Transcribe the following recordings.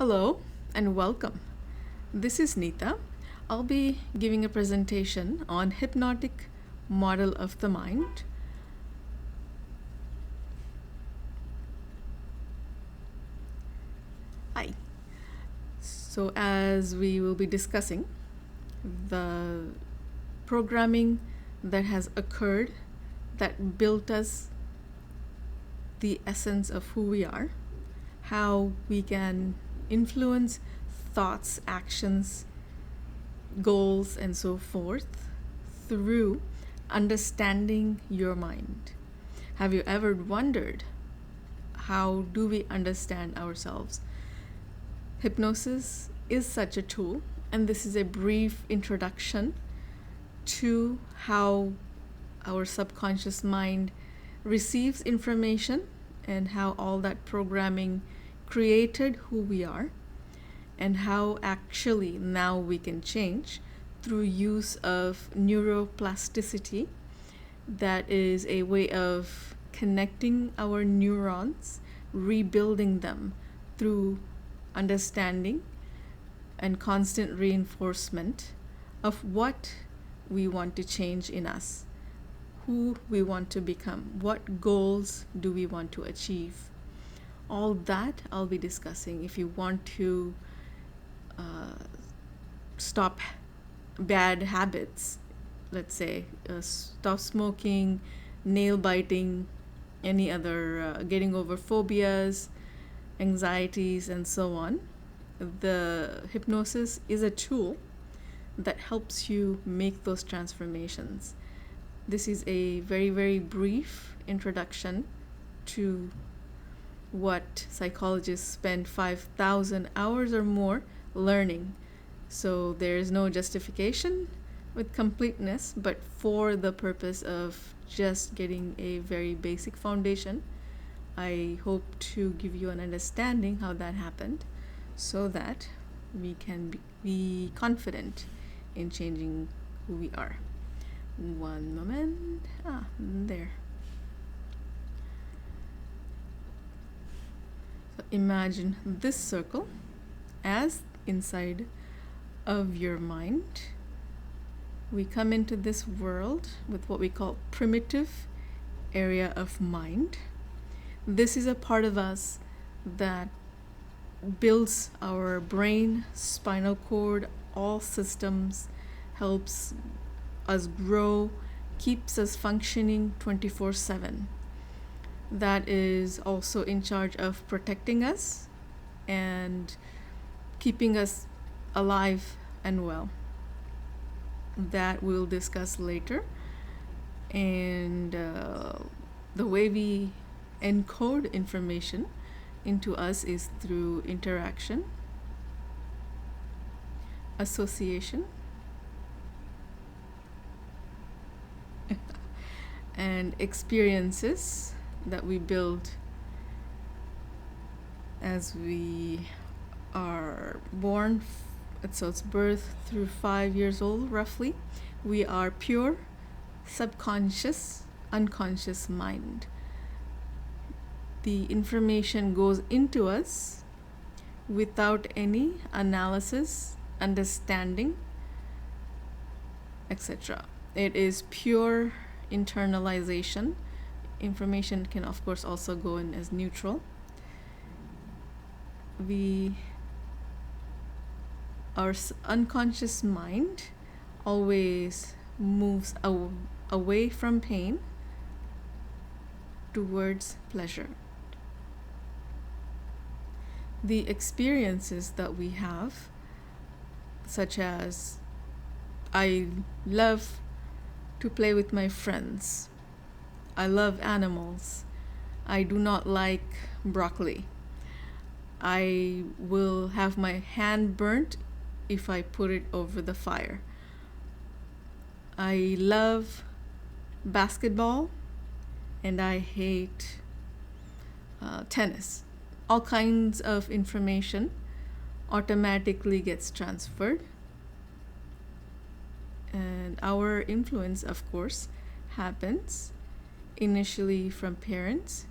Hello and welcome. This is Neeta. I'll be giving a presentation on hypnotic model of the mind. Hi. So as we will be discussing the programming that has occurred that built us the essence of who we are, how we can influence thoughts, actions, goals, and so forth through understanding your mind. Have you ever wondered, how do we understand ourselves? Hypnosis is such a tool, and this is a brief introduction to how our subconscious mind receives information and how all that programming created who we are, and how actually now we can change through use of neuroplasticity. That is a way of connecting our neurons, rebuilding them through understanding and constant reinforcement of what we want to change in us, who we want to become, what goals do we want to achieve. All that I'll be discussing. If you want to stop bad habits, let's say stop smoking, nail biting, any other getting over phobias, anxieties, and so on, the hypnosis is a tool that helps you make those transformations. This is a very, very brief introduction to what psychologists spend 5,000 hours or more learning. So there is no justification with completeness, but for the purpose of just getting a very basic foundation, I hope to give you an understanding how that happened so that we can be confident in changing who we are. One moment. There. So imagine this circle as inside of your mind. We come into this world with what we call primitive area of mind. This is a part of us that builds our brain, spinal cord, all systems, helps us grow, keeps us functioning 24/7. That is also in charge of protecting us and keeping us alive and well. That we'll discuss later. And the way we encode information into us is through interaction, association, and experiences that we build as we are born. So it's birth through 5 years old roughly. We are pure subconscious, unconscious mind. The information goes into us without any analysis, understanding, etc. It is pure internalization. Information can of course also go in as neutral. Our unconscious mind always moves away from pain towards pleasure. The experiences that we have, such as I love to play with my friends, I love animals, I do not like broccoli, I will have my hand burnt if I put it over the fire, I love basketball and I hate tennis. All kinds of information automatically gets transferred, and our influence, of course, happens initially from parents,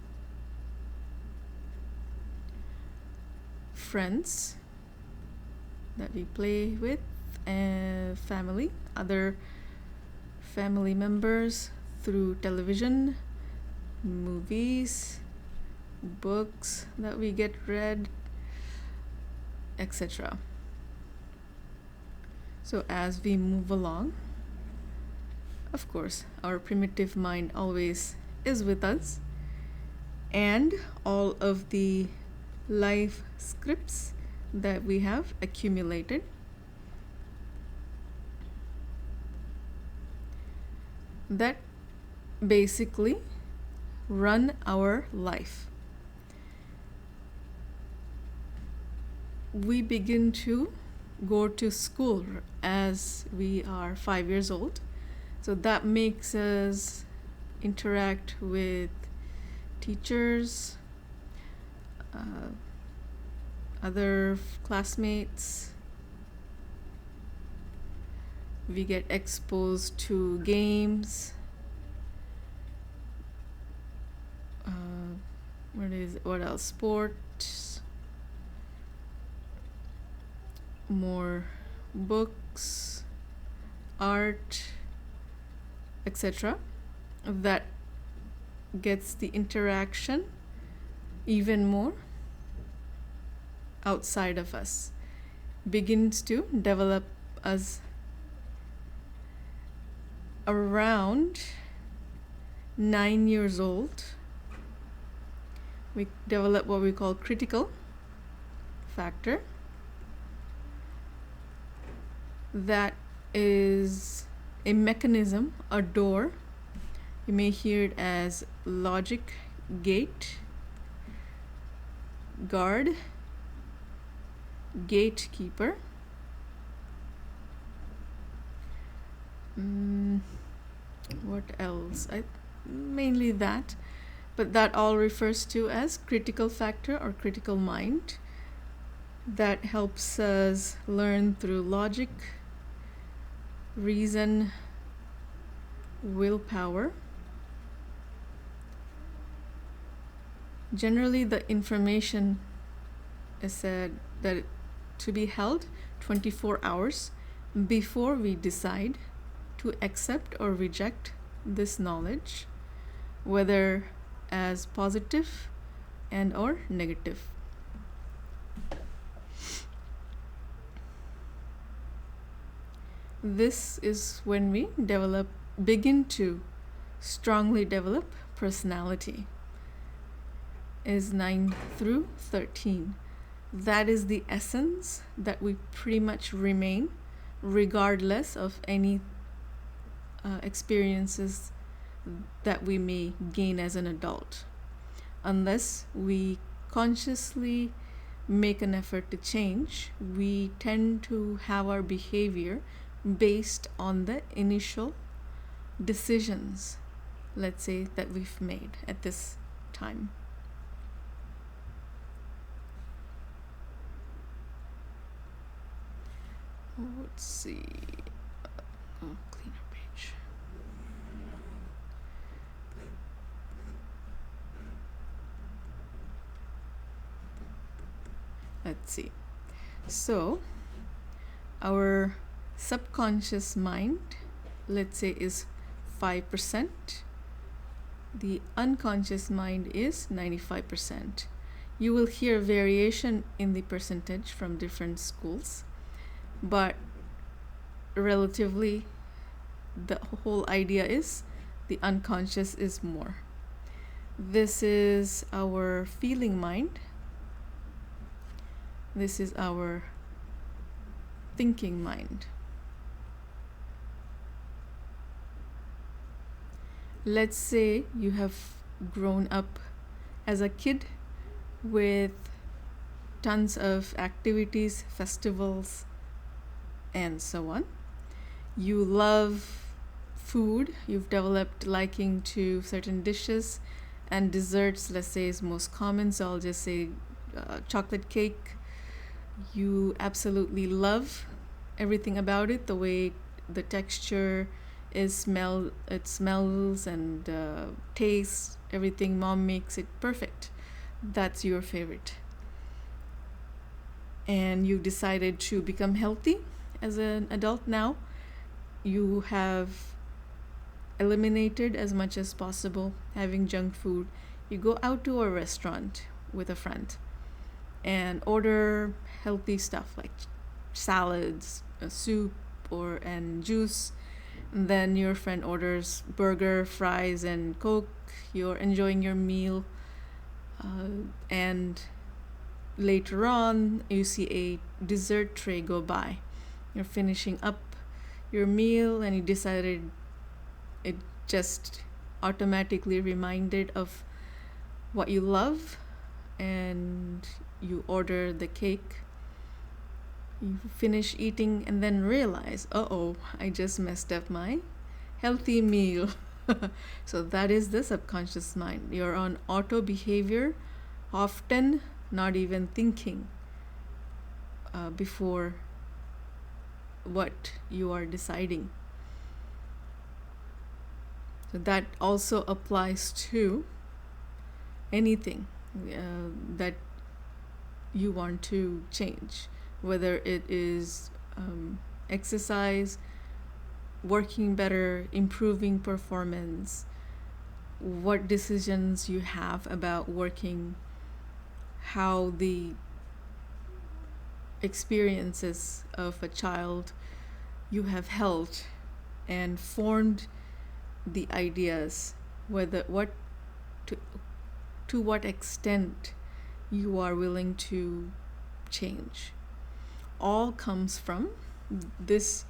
friends, that we play with, and family, other family members, through television, movies, books that we get read, etc. So as we move along, of course, our primitive mind always is with us, and all of the life scripts that we have accumulated that basically run our life. We begin to go to school as we are 5 years old, so that makes us interact with teachers, other classmates. We get exposed to games. What else? Sports, more books, art, etc. That gets the interaction even more outside of us, begins to develop us around 9 years old. We develop what we call critical factor. That is a mechanism, a door. You may hear it as logic, gate, guard, gatekeeper. What else? Mainly that, but that all refers to as critical factor or critical mind. That helps us learn through logic, reason, willpower. Generally, the information is said that to be held 24 hours before we decide to accept or reject this knowledge, whether as positive and or negative. This is when we begin to strongly develop personality, is 9 through 13. That is the essence that we pretty much remain regardless of any experiences that we may gain as an adult, unless we consciously make an effort to change. We tend to have our behavior based on the initial decisions, let's say, that we've made at this time. Let's see. Clean our page. Let's see. So, our subconscious mind, let's say, is 5%. The unconscious mind is 95%. You will hear variation in the percentage from different schools, but relatively the whole idea is the unconscious is more. This is our feeling mind. This is our thinking mind. Let's say you have grown up as a kid with tons of activities, festivals, and so on. You love food. You've developed liking to certain dishes, and desserts, let's say, is most common, so I'll just say chocolate cake. You absolutely love everything about it, the way the texture is, it smells and tastes, everything. Mom makes it perfect. That's your favorite. and you decided to become healthy as an adult now, you have eliminated as much as possible having junk food. You go out to a restaurant with a friend and order healthy stuff like salads, a soup, and juice. And then your friend orders burger, fries, and Coke. You're enjoying your meal, and later on, you see a dessert tray go by. You're finishing up your meal, and you decided it just automatically reminded of what you love, and you order the cake. You finish eating and then realize, uh-oh, I just messed up my healthy meal. So that is the subconscious mind. You're on auto behavior, often not even thinking before what you are deciding. So that also applies to anything that you want to change, whether it is exercise, working better, improving performance, what decisions you have about working, how the experiences of a child you have held and formed the ideas, whether to what extent you are willing to change, all comes from this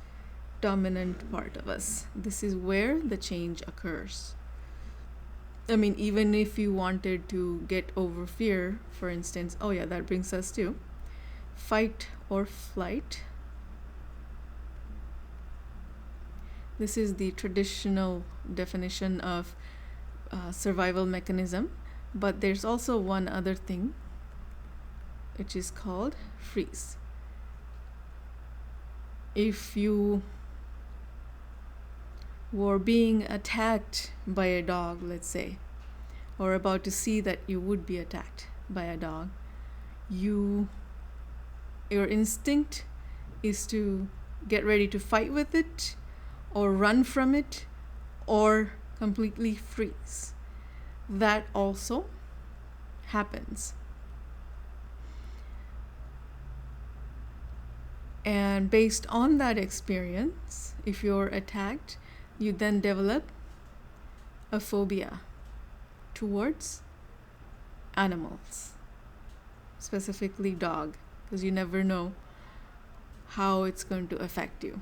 dominant part of us. This is where the change occurs. I mean, even if you wanted to get over fear, for instance, oh yeah, that brings us to fight or flight. This is the traditional definition of survival mechanism, but there's also one other thing, which is called freeze. If you were being attacked by a dog, let's say, or about to see that you would be attacked by a dog, your instinct is to get ready to fight with it, or run from it, or completely freeze. That also happens. And based on that experience, if you're attacked, you then develop a phobia towards animals, specifically dog, because you never know how it's going to affect you.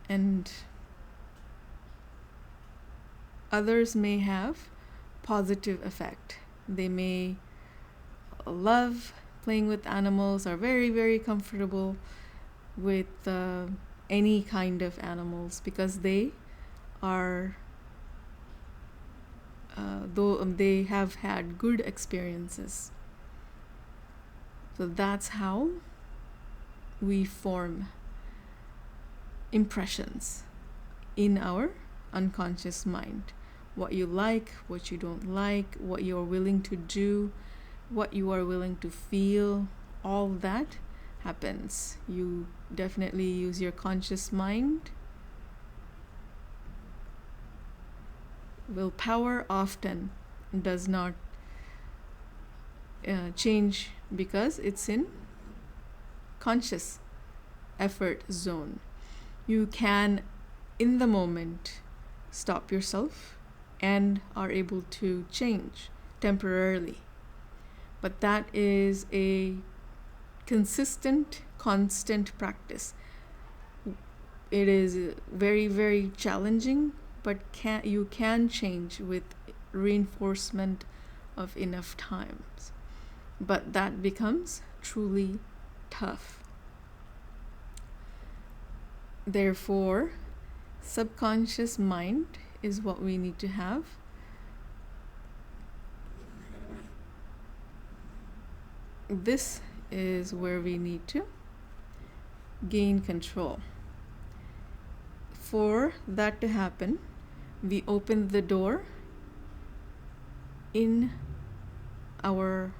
And others may have positive effect. They may love playing with animals, are very, very comfortable with any kind of animals because they are they have had good experiences. So that's how we form impressions in our unconscious mind. What you like, what you don't like, what you're willing to do, what you are willing to feel, all that happens. You definitely use your conscious mind. Willpower often does not change because it's in conscious effort zone. You can, in the moment, stop yourself and are able to change temporarily. But that is a consistent, constant practice. It is very, very challenging, but you can change with reinforcement of enough times. But that becomes truly tough. Therefore, subconscious mind is what we need to have. This is where we need to gain control. For that to happen, we open the door in our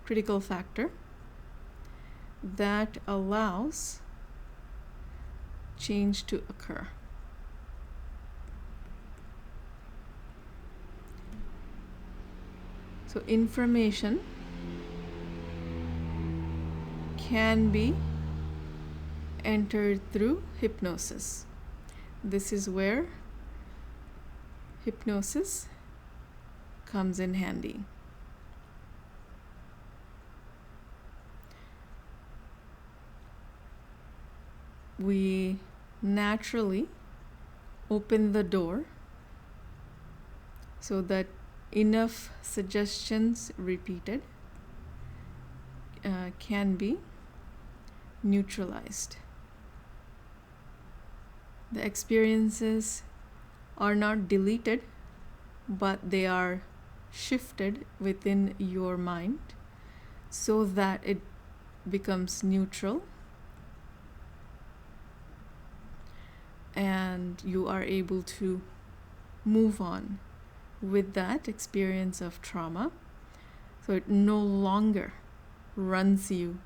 critical factor that allows change to occur. So information can be entered through hypnosis. This is where hypnosis comes in handy. We naturally open the door so that enough suggestions repeated can be neutralized. The experiences are not deleted, but they are shifted within your mind so that it becomes neutral and you are able to move on with that experience of trauma, so it no longer runs you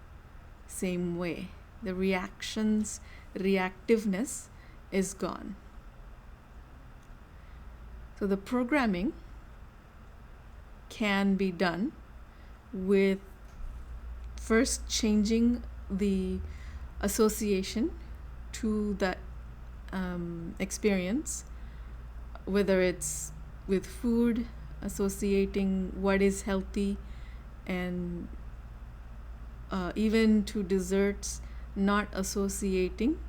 same way. The reactiveness is gone. So the programming can be done with first changing the association to that experience, whether it's with food, associating what is healthy, and even to desserts, not associating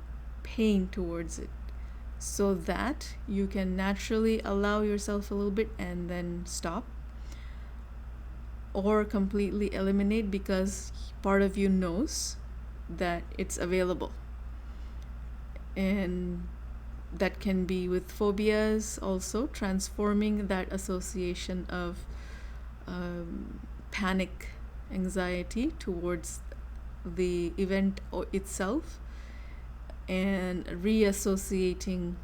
pain towards it, so that you can naturally allow yourself a little bit and then stop, or completely eliminate because part of you knows that it's available. And that can be with phobias also, transforming that association of panic, anxiety towards the event itself, and reassociating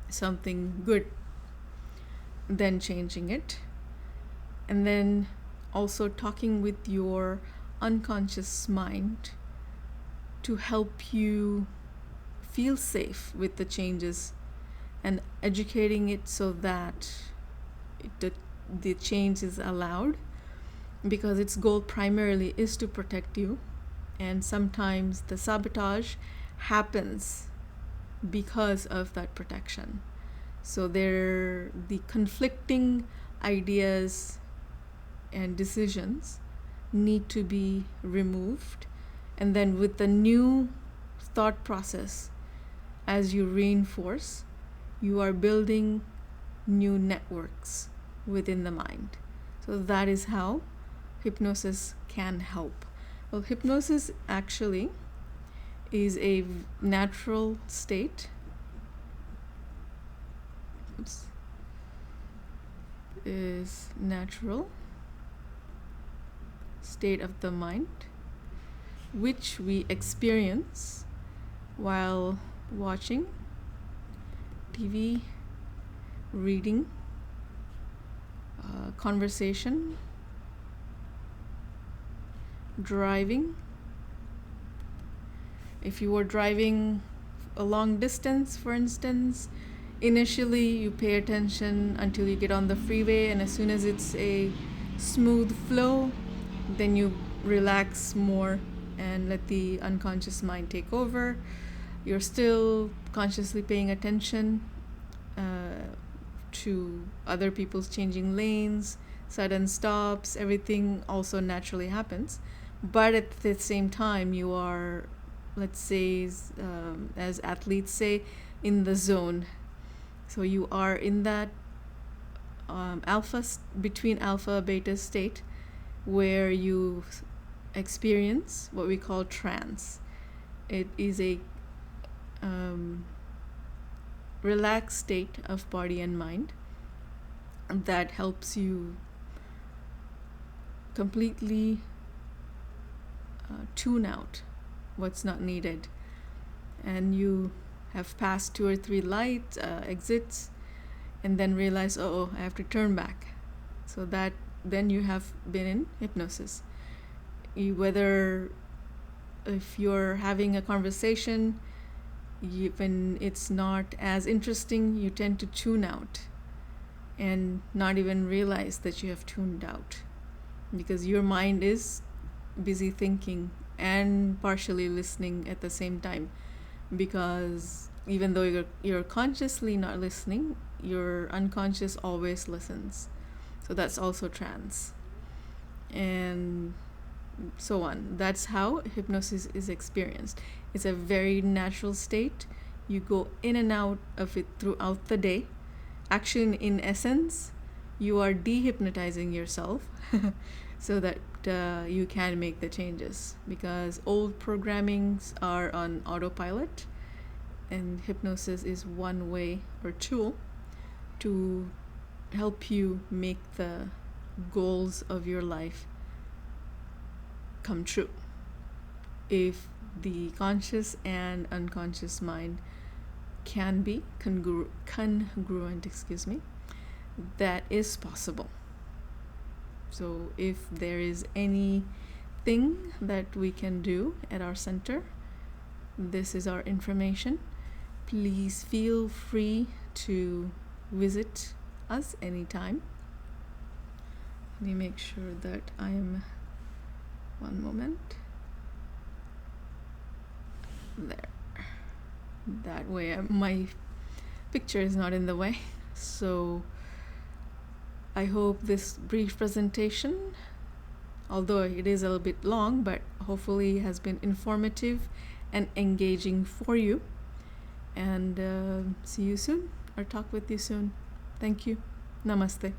something good, then changing it. And then also talking with your unconscious mind to help you feel safe with the changes, and educating it so that the change is allowed, because its goal primarily is to protect you, and sometimes the sabotage happens because of that protection. So the conflicting ideas and decisions need to be removed, and then with the new thought process, as you reinforce, you are building new networks within the mind. So that is how hypnosis can help. Well, hypnosis actually is a natural state. Is natural state of the mind, which we experience while watching TV, reading, conversation, driving. If you were driving a long distance, for instance, initially you pay attention until you get on the freeway, and as soon as it's a smooth flow, then you relax more and let the unconscious mind take over. You're still consciously paying attention to other people's changing lanes, sudden stops, everything also naturally happens. But at the same time, you are, let's say, as athletes say, in the zone. So you are in that between alpha beta state, where you experience what we call trance. It is a relaxed state of body and mind that helps you completely tune out what's not needed. And you have passed 2 or 3 light exits, and then realize, I have to turn back. So that then you have been in hypnosis. Whether if you're having a conversation, when it's not as interesting, you tend to tune out and not even realize that you have tuned out, because your mind is busy thinking and partially listening at the same time. Because even though you're consciously not listening, your unconscious always listens. So that's also trance. And so on. That's how hypnosis is experienced. It's a very natural state. You go in and out of it throughout the day. Actually, in essence, you are dehypnotizing yourself so that you can make the changes, because old programmings are on autopilot, and hypnosis is one way or tool to help you make the goals of your life come true. If the conscious and unconscious mind can be congruent, that is possible. So if there is anything that we can do at our center, this is our information. Please feel free to visit us anytime. Let me make sure that I am, one moment, there. That way my picture is not in the way. So I hope this brief presentation, although it is a little bit long, but hopefully has been informative and engaging for you. And see you soon, or talk with you soon. Thank you. Namaste.